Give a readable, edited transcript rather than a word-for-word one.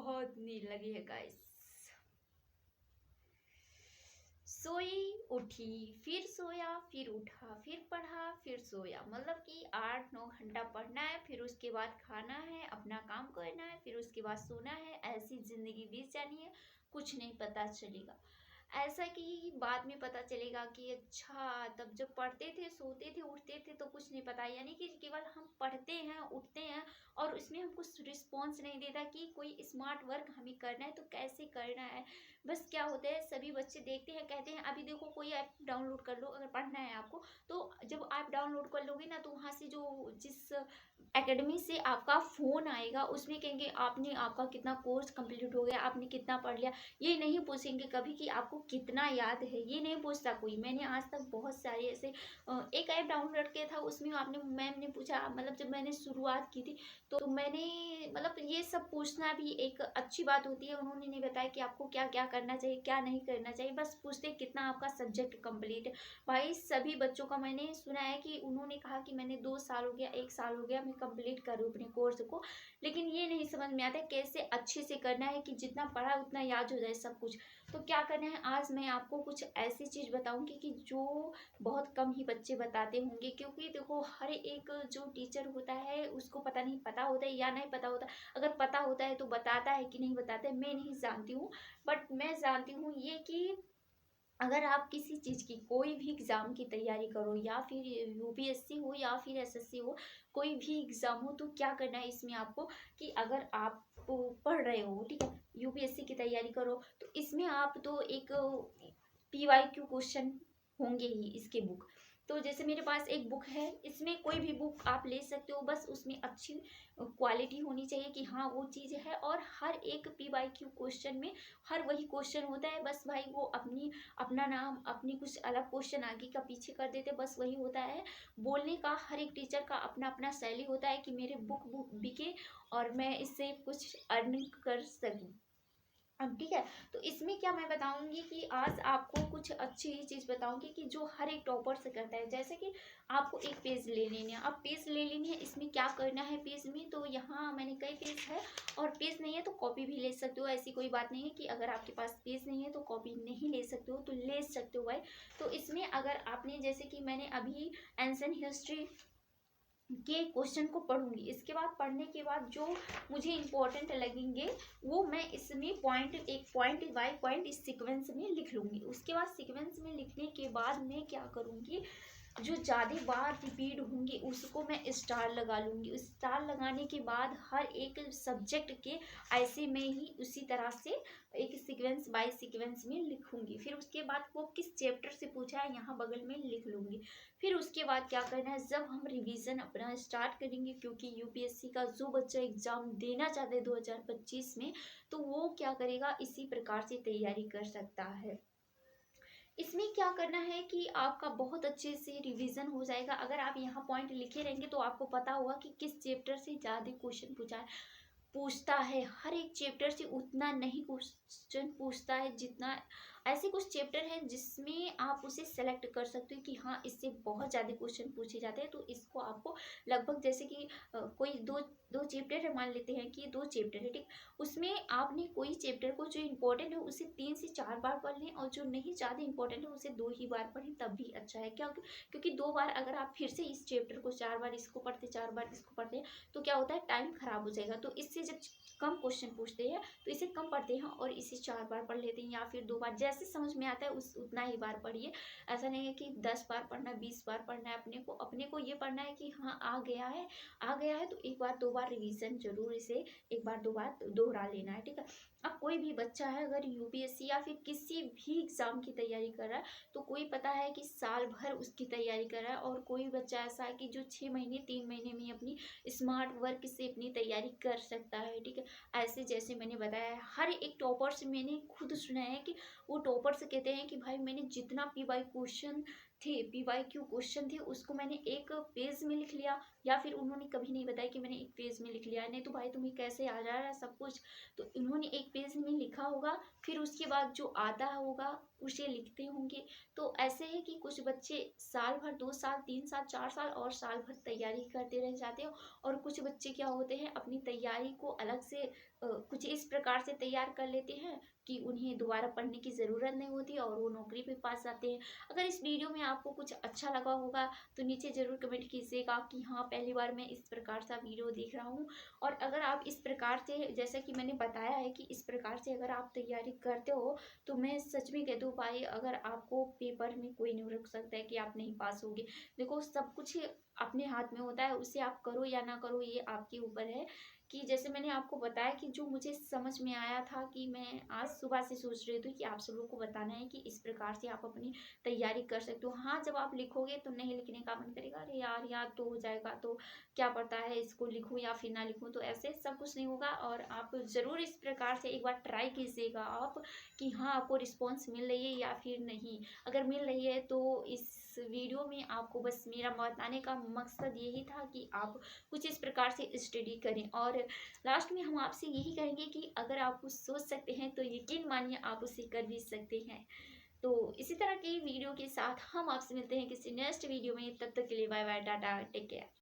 बहुत नींद लगी है गाइस। सोई, उठी, फिर सोया, फिर उठा, फिर पढ़ा, फिर सोया। मतलब कि 8-9 घंटा पढ़ना है, फिर उसके बाद खाना है, अपना काम करना है, फिर उसके बाद सोना है। ऐसी जिंदगी बीत जानी है, कुछ नहीं पता चलेगा। ऐसा कि बाद में पता चलेगा कि अच्छा तब जब पढ़ते थे, सोते थे, उठते थे तो कुछ नहीं पता। यानी कि केवल हम पढ़ते हैं, उठते हैं और उसमें हम कुछ रिस्पॉन्स नहीं देता कि कोई स्मार्ट वर्क हमें करना है तो कैसे करना है। बस क्या होता है, सभी बच्चे देखते हैं, कहते हैं अभी देखो कोई ऐप डाउनलोड कर लो अगर पढ़ना है आपको। तो जब ऐप डाउनलोड कर लोगे ना, तो वहाँ से जो जिस एकेडमी से आपका फ़ोन आएगा उसमें कहेंगे आपने आपका कितना कोर्स कंप्लीट हो गया, आपने कितना पढ़ लिया। ये नहीं पूछेंगे कभी कि आपको कितना याद है, ये नहीं पूछता कोई। मैंने आज तक बहुत सारे ऐसे एक ऐप डाउनलोड किया था, उसमें आपने मैम ने पूछा, मतलब जब मैंने शुरुआत की थी तो मैंने मतलब ये सब पूछना भी एक अच्छी बात होती है। उन्होंने नहीं बताया कि आपको क्या क्या करना चाहिए, क्या नहीं करना चाहिए, बस पूछते कितना आपका सब्जेक्ट कंप्लीट है। भाई सभी बच्चों का मैंने सुना है कि उन्होंने कहा कि मैंने 2 साल हो गया, 1 साल हो गया, मैं कंप्लीट करूँ अपने कोर्स को। लेकिन ये नहीं समझ में आता कैसे अच्छे से करना है कि जितना पढ़ा उतना याद हो जाए सब कुछ। तो क्या करना है, आज मैं आपको कुछ ऐसी चीज़ बताऊंगी कि जो बहुत कम ही बच्चे बताते होंगे। क्योंकि देखो हर एक जो टीचर होता है उसको पता नहीं पता होता है या नहीं पता होता। अगर पता होता है तो बताता है कि नहीं बताता है, मैं नहीं जानती हूँ। बट मैं जानती हूँ ये कि अगर आप किसी चीज़ की कोई भी एग्ज़ाम की तैयारी करो, या फिर यूपीएससी हो या फिर एसएससी हो, कोई भी एग्ज़ाम हो, तो क्या करना है इसमें आपको कि अगर आप पढ़ रहे हो, ठीक है, यूपीएससी की तैयारी करो, तो इसमें आप तो एक पीवाईक्यू क्वेश्चन होंगे ही इसके बुक। तो जैसे मेरे पास एक बुक है, इसमें कोई भी बुक आप ले सकते हो, बस उसमें अच्छी क्वालिटी होनी चाहिए कि हाँ वो चीज़ है। और हर एक पीवाईक्यू क्वेश्चन में हर वही क्वेश्चन होता है, बस भाई वो अपना नाम, अपनी कुछ अलग क्वेश्चन आगे का पीछे कर देते, बस वही होता है। बोलने का हर एक टीचर का अपना अपना शैली होता है कि मेरे बुक बिके और मैं इससे कुछ अर्निंग कर सकूं। अब ठीक है, तो इसमें क्या मैं बताऊंगी कि आज आपको कुछ अच्छी ही चीज़ बताऊंगी कि जो हर एक टॉपर से करता है। जैसे कि आपको एक पेज ले लेनी है, अब पेज ले लेनी है, इसमें क्या करना है पेज में, तो यहाँ मैंने कई पेज है और पेज नहीं है तो कॉपी भी ले सकते हो। ऐसी कोई बात नहीं है कि अगर आपके पास पेज नहीं है तो कॉपी नहीं ले सकते हो, तो ले सकते हो भाई। तो इसमें अगर आपने जैसे कि मैंने अभी एंशिएंट हिस्ट्री के क्वेश्चन को पढ़ूंगी, इसके बाद पढ़ने के बाद जो मुझे इम्पोर्टेंट लगेंगे वो मैं इसमें पॉइंट एक पॉइंट बाय पॉइंट इस सीक्वेंस में लिख लूंगी। उसके बाद सीक्वेंस में लिखने के बाद मैं क्या करूंगी, जो ज़्यादा बार रिपीट होंगी उसको मैं स्टार लगा लूंगी। स्टार लगाने के बाद हर एक सब्जेक्ट के ऐसे में ही उसी तरह से एक सीक्वेंस बाय सीक्वेंस में लिखूंगी। फिर उसके बाद वो किस चैप्टर से पूछा है यहाँ बगल में लिख लूंगी। फिर उसके बाद क्या करना है, जब हम रिवीजन अपना स्टार्ट करेंगे, क्योंकि यूपीएससी का जो बच्चा एग्जाम देना चाहते हैं 2025 में, तो वो क्या करेगा, इसी प्रकार से तैयारी कर सकता है। इसमें क्या करना है कि आपका बहुत अच्छे से रिवीजन हो जाएगा। अगर आप यहाँ पॉइंट लिखे रहेंगे तो आपको पता होगा कि किस चैप्टर से ज़्यादा क्वेश्चन पूछता है। हर एक चैप्टर से उतना नहीं क्वेश्चन पूछता है जितना, ऐसे कुछ चैप्टर हैं जिसमें आप उसे सेलेक्ट कर सकते हो कि हाँ इससे बहुत ज़्यादा क्वेश्चन पूछे जाते हैं। तो इसको आपको लगभग जैसे कि कोई दो दो चैप्टर है, मान लेते हैं कि 2 चैप्टर है, ठीक, उसमें आपने कोई चैप्टर को जो इम्पोर्टेंट है उसे 3 से 4 बार पढ़ लें, और जो नहीं ज़्यादा इंपॉर्टेंट है उसे 2 ही बार पढ़ें, तब भी अच्छा है। क्या, क्योंकि 2 बार अगर आप फिर से इस चैप्टर को 4 बार इसको पढ़ते, 4 बार इसको पढ़ते, तो क्या होता है, टाइम खराब हो जाएगा। तो इससे जब कम क्वेश्चन पूछते हैं तो इसे कम पढ़ते हैं और इसे 4 बार पढ़ लेते हैं, या फिर 2 बार, जैसे समझ में आता है उस उतना ही बार पढ़िए। ऐसा नहीं है कि 10 बार पढ़ना, 20 बार पढ़ना है। अपने को ये पढ़ना है कि हाँ आ गया है तो 1 बार 2 बार रिवीजन जरूर इसे 1 बार 2 बार दोहरा लेना है, ठीक है। अब कोई भी बच्चा है अगर यूपीएससी या फिर किसी भी एग्जाम की तैयारी कर रहा है, तो कोई पता है कि साल भर उसकी तैयारी कर रहा है, और कोई बच्चा ऐसा है कि जो 6 महीने 3 महीने में अपनी स्मार्ट वर्क से अपनी तैयारी कर सकता है, ठीक है। ऐसे जैसे मैंने बताया, हर एक टॉपर से मैंने खुद सुना है कि वो टॉपर से कहते हैं कि भाई मैंने जितना पीवाई क्वेश्चन थे, पीवाई क्यू क्वेश्चन थे, उसको मैंने एक पेज में लिख लिया, या फिर उन्होंने कभी नहीं बताया कि मैंने एक पेज में लिख लिया है, नहीं तो भाई तुम्हें कैसे आ जा रहा है सब कुछ। तो इन्होंने एक पेज में लिखा होगा, फिर उसके बाद जो आता होगा उसे लिखते होंगे। तो ऐसे है कि कुछ बच्चे साल भर, 2 साल, 3 साल, 4 साल और साल भर तैयारी करते रह जाते हैं। और कुछ बच्चे क्या होते हैं, अपनी तैयारी को अलग से कुछ इस प्रकार से तैयार कर लेते हैं कि उन्हें दोबारा पढ़ने की ज़रूरत नहीं होती और वो नौकरी पे पा जाते हैं। अगर इस वीडियो में आपको कुछ अच्छा लगा होगा तो नीचे ज़रूर कमेंट कीजिएगा कि हाँ, पहली बार मैं इस प्रकार सा वीडियो देख रहा हूँ। और अगर आप इस प्रकार से, जैसा कि मैंने बताया है कि इस प्रकार से अगर आप तैयारी करते हो, तो मैं सच में कहती हूँ भाई, अगर आपको पेपर में कोई नहीं रोक सकता है कि आप नहीं पास होगे। देखो, सब कुछ अपने हाथ में होता है, उसे आप करो या ना करो ये आपके ऊपर है। कि जैसे मैंने आपको बताया कि जो मुझे समझ में आया था, कि मैं आज सुबह से सोच रही थी कि आप सब लोग को बताना है कि इस प्रकार से आप अपनी तैयारी कर सकते हो। हाँ, जब आप लिखोगे तो नहीं लिखने का मन करेगा, अरे यार याद तो हो जाएगा, तो क्या पता है इसको लिखूँ या फिर ना लिखूँ, तो ऐसे सब कुछ नहीं होगा। और आप ज़रूर इस प्रकार से एक बार ट्राई कीजिएगा आप, कि हाँ, आपको रिस्पॉन्स मिल रही है या फिर नहीं। अगर मिल रही है तो इस वीडियो में आपको बस मेरा बताने का मकसद यही था कि आप कुछ इस प्रकार से स्टडी करें। और लास्ट में हम आपसे यही कहेंगे कि अगर आप कुछ सोच सकते हैं तो यकीन मानिए आप उसे कर भी सकते हैं। तो इसी तरह की वीडियो के साथ हम आपसे मिलते हैं किसी नेक्स्ट वीडियो में। तब तक के लिए bye bye, tata, take care.